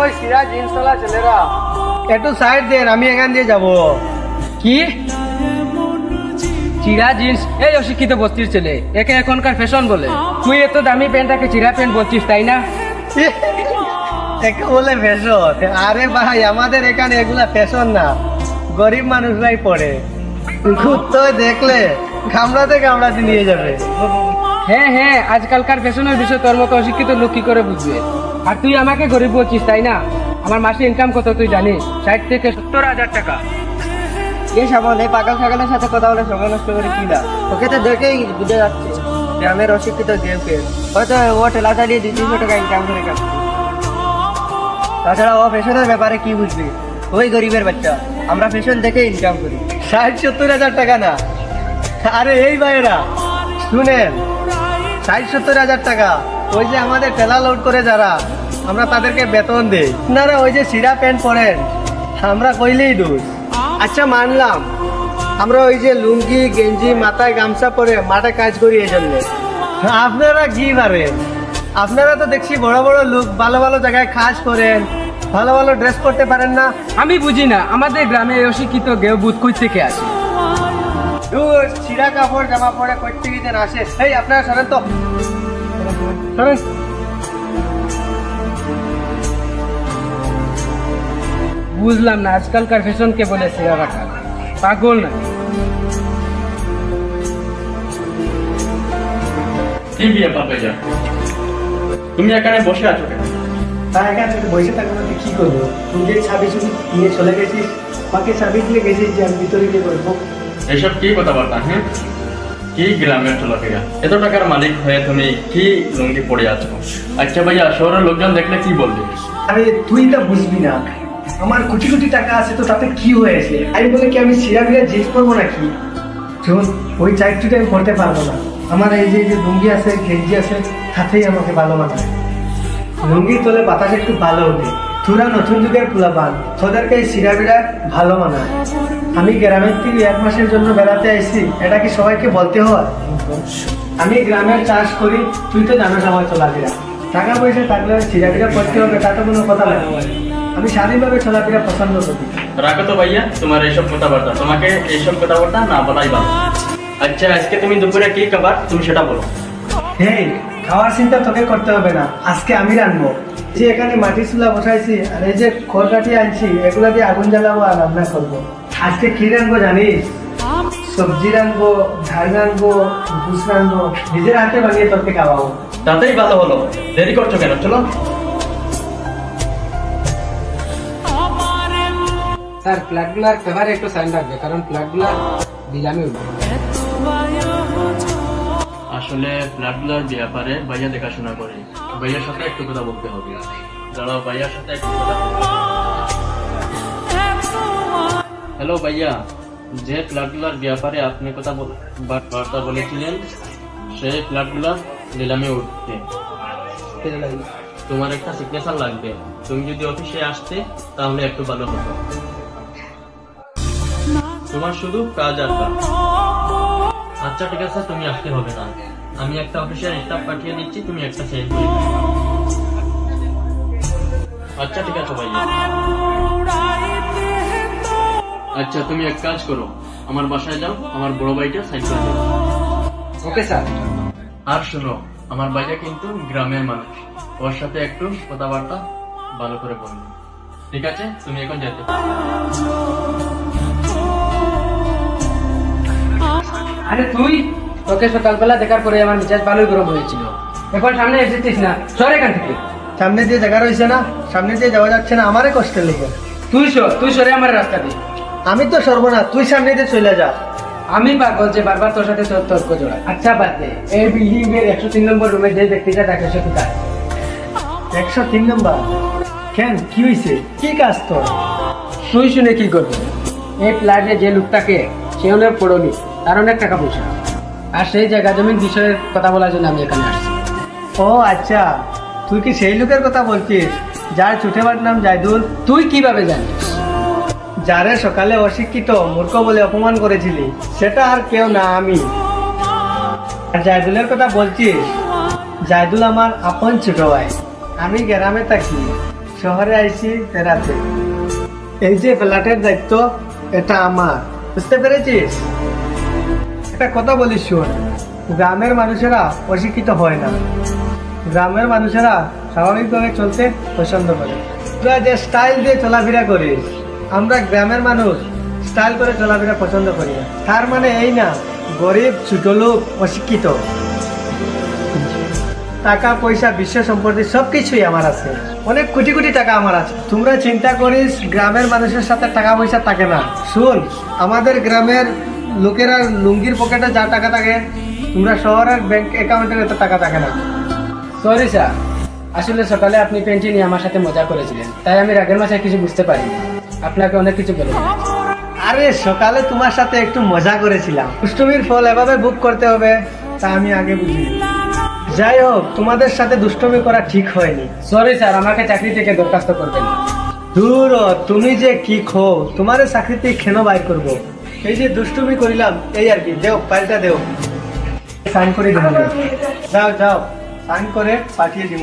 ওই সিরা জিন্স তোলা ছেলেরা একটু সাইড দেন, আমি এখান দিয়ে যাব। কি চিরা জিন্স? এই অশিক্ষিত বস্তির ছেলে, একে এখনকার ফ্যাশন বলে। তুই এত দামি প্যান্টটাকে চিরা প্যান্ট বলছিস, তাই না? একে বলে ফ্যাশন? আরে ভাই, আমাদের এখানে এগুলা ফ্যাশন না, গরিব মানুষরাই পড়ে। তো দেখলে কামড়াতে কামড়াতে নিয়ে যাবে। হ্যাঁ হ্যাঁ, আজকালকার ফ্যাশনের বিষয় তোর মতো অশিক্ষিত লোক কি করে বুঝবে? আর তুই আমাকে গরিব বলছিস, তাই না? আমার মাসে ইনকাম কত তুই জানিস? 60 থেকে 70,000 টাকা। এই সামন, এই পাগল ছাগলের সাথে কথা বলে সময় নষ্ট করে কি লাভ? ওকে তো দেখেই বুঝে যাচ্ছে গ্রামের অশিক্ষিত গেমকে। হয়তো ও ঠেলা চালিয়ে 200-300 টাকা ইনকাম করে খাচ্ছে। তাছাড়া ও ফ্যাশনের ব্যাপারে কি বুঝবে? ওই গরিবের বাচ্চা, আমরা ফ্যাশন দেখে ইনকাম করি। 60-70,000 টাকা না। আরে এই ভাইয়েরা শুনেন, 60-70,000 টাকা ওই যে আমাদের ঠেলা লোড করে যারা, আমরা তাদেরকে বেতন দেই। আপনারা ওই যে সিরা প্যান্ট পরেন, আমরা কইলেই দোষ। আচ্ছা মানলাম, আমরা ওই যে লুঙ্গি গেঞ্জি মাথায় গামছা পরে মাঠে কাজ করি এই জন্য। আপনারা কি পারেন? আপনারা তো দেখছি বড় বড় লোক, ভালো ভালো জায়গায় কাজ করেন, ভালো ভালো ড্রেস করতে পারেন না। আমি বুঝি না, আমাদের গ্রামে অশিক্ষিত গেও বুধ কই থেকে আসে? ছিঁড়া কাপড় জামা পরে কই থেকে যেন আসে। এই আপনারা সরেন তো, সরেন। বুঝলাম না, আজকালকার ফ্যাশন কে বলে সিরা রাখা? পাগল না? কি বিয়ে পাবে যা, তুমি এখানে বসে আছো কেন? তাই এখানে বসে থাকবো না, কি করবো? তুই যে চাবি নিয়ে চলে গেছিস, আমাকে চাবি দিয়ে গেছিস যে আমি ভিতরে গিয়ে করবো। এসব কি কথাবার্তা? হ্যাঁ, কি গ্রামের চলাফেরা? এত টাকার মালিক হয়ে তুমি কি লুঙ্গি পড়ে আছো? আচ্ছা ভাইয়া, শহরের লোকজন দেখলে কি বলবে? আরে তুই তা বুঝবি না, আমার কোটি কোটি টাকা আছে, তো তাতে কি হয়েছে? আমি বলে কি আমি সিরা বিরা জিন্স পরবো নাকি? শোন, ওই চাকরিটা আমি করতে পারবো না। আমার এই যে লুঙ্গি আছে গেঞ্জি আছে, তাতেই আমাকে ভালো মানায়। লুঙ্গি তোলে বাতাস একটু ভালো ওঠে। তোরা নতুন যুগের পোলাপান, তোদেরকে এই সিরা বিরা ভালো মানায়। আমি গ্রামের থেকে 1 মাসের জন্য বেড়াতে আইছি, এটা কি সবাইকে বলতে হয়? আমি গ্রামের চাষ করি, তুই তো জানোস আমার চলাফেরা। টাকা পয়সা থাকলে সিরাপিরা পড়তে হবে, তা তো কোনো কথা নয়। আমি স্বাধীনভাবে চলাফেরা পছন্দ করি। রাখো তো ভাইয়া তোমার এইসব কথাবার্তা, তোমাকে এইসব কথাবার্তা না বলাই ভালো। আচ্ছা, আজকে তুমি দুপুরে কি খাবার তুমি সেটা বলো। হেই, খাওয়ার চিন্তা তোকে করতে হবে না, আজকে আমি রান্নবো। যে এখানে মাটির চুলা বসাইছি আর এই যে খড়কাঠি আনছি, এগুলা দিয়ে আগুন জ্বালাবো আর রান্না করবো। আজকে কি রান্নবো জানিস? সবজি রান্নবো, ঝাল রান্নবো, জুস রান্নবো, নিজের হাতে বানিয়ে তোকে খাওয়াবো। তাতেই ভালো হলো, দেরি করছো কেন? চলো। স্যার, প্লাগগুলার ফেভারে একটু সাইন রাখবে, কারণ প্লাগগুলা দিলামই উঠবে। আসলে ফ্ল্যাটগুলোর ব্যাপারে ভাইয়া দেখাশোনা করে, ভাইয়ার সাথে একটু কথা বলতে হবে। দাঁড়াও, ভাইয়ার সাথে একটু কথা বলতে। হ্যালো ভাইয়া, যে ফ্ল্যাটগুলোর ব্যাপারে আপনি বার্তা বলেছিলেন, সেই ফ্ল্যাটগুলো নিলামে উঠতে। তোমার একটা সিগনেচার লাগবে, তুমি যদি অফিসে আসতে তাহলে একটু ভালো হতো। তোমার শুধু কাজ আর কাজ। আচ্ছা ঠিক আছে, তুমি আসতে হবে না, আমি একটা অফিসিয়াল স্টাফ পাঠিয়ে দিচ্ছি, তুমি একটা সেন্ড করে দিও। আচ্ছা ঠিক আছে ভাইয়া। আচ্ছা তুমি এক কাজ করো, আমার বাসায় যাও, আমার বড় ভাইটা সাইন করে দেবো। Okay sir. আর শোনো, আমার ভাইটা কিন্তু গ্রামের মানুষ, ওর সাথে একটু কথাবার্তা ভালো করে বলবো। ঠিক আছে, তুমি এখন যেতে পারো। আরে তুই, তোকে সকালবেলা দেখার পরে আমার মেজাজ ভালোই গরম হয়েছিল, এখন সামনে এসেছিস না, সর এখান থেকে। সামনে দিয়ে জায়গা রয়েছে না, সামনে দিয়ে যাওয়া যাচ্ছে না, আমারে কষ্টের লেগে। তুই সরে আমার রাস্তা দিয়ে। আমি তো সর্বনা, তুই সামনে দিয়ে চলে যা। আমি পাগল যে বারবার তোর সাথে তর্ক জোড়া। আচ্ছা বাদ দে, এই বিল্ডিং এর 103 নম্বর রুমে যে ব্যক্তিটা থাকে সে কোথায়? 103 নম্বর? কেন, কি হয়েছে? কি কাজ তোর? তুই শুনে কি করবি? এই ফ্ল্যাটে যে লোকটাকে, সে অনেক পড়নি, তার অনেক টাকা পয়সা, আর সেই জায়গা জমির বিষয়ের কথা বলার জন্য আমি এখানে আসছি। ও আচ্ছা, তুই কি সেই লোকের কথা বলছিস যার ছোটবার নাম জায়দুল? তুই কিভাবে জানিস? যারে সকালে অশিক্ষিত মূর্খ বলে অপমান করেছিলি, সেটা আর কেউ না, আমি। আর জায়দুলের কথা বলছিস? জায়দুল আমার আপন ছোট ভাই। আমি গ্রামে থাকি, শহরে আইছি বেড়াতে। এই যে ফ্ল্যাটের দায়িত্ব এটা আমার, বুঝতে পেরেছিস? একটা কথা বলিস শোন, গ্রামের মানুষেরা অশিক্ষিত হয় না, গ্রামের মানুষেরা স্বাভাবিকভাবে চলতে পছন্দ করে। তোরা যে স্টাইল দিয়ে চলাফেরা করিস, আমরা গ্রামের মানুষ স্টাইল করে চলাফেরা পছন্দ করি না। তার মানে এই না গরিব, ছোট লোক, অশিক্ষিত। টাকা পয়সা, বিশ্ব সম্পত্তি সবকিছুই আমার আছে, অনেক কোটি কোটি টাকা আমার আছে। তোমরা চিন্তা করিস গ্রামের মানুষের সাথে টাকা পয়সা থাকে না। শুন, আমাদের গ্রামের লোকেরা লুঙ্গির পকেটে যা টাকা থাকে, তোমরা শহরের ব্যাংক অ্যাকাউন্টের এত টাকা থাকে না। সরি স্যার, আসলে সকালে আপনি পেন্টি নিয়ে আমার সাথে মজা করেছিলেন, তাই আমি রাগের মাথায় কিছু বুঝতে পারিনি। আপনাকে অনেক কিছু বলে দিই। আরে সকালে তোমার সাথে একটু মজা করেছিলাম, দুষ্টুমির ফল এভাবে বুক করতে হবে তা আমি আগে বুঝিনি। যাই হোক, তোমাদের সাথে দুষ্টুমি করা ঠিক হয়নি। সরি স্যার, আমাকে চাকরি থেকে বরখাস্ত করবেন না। দূর হ, তুমি যে কি খো, তোমার চাকরিতে কেন বাইর করবো? এই যে দুষ্টুমি করিলাম এই আর কি। দেও, ফাইলটা দেও, সাইন করে দিব। যাও যাও, সাইন করে পাঠিয়ে দিব।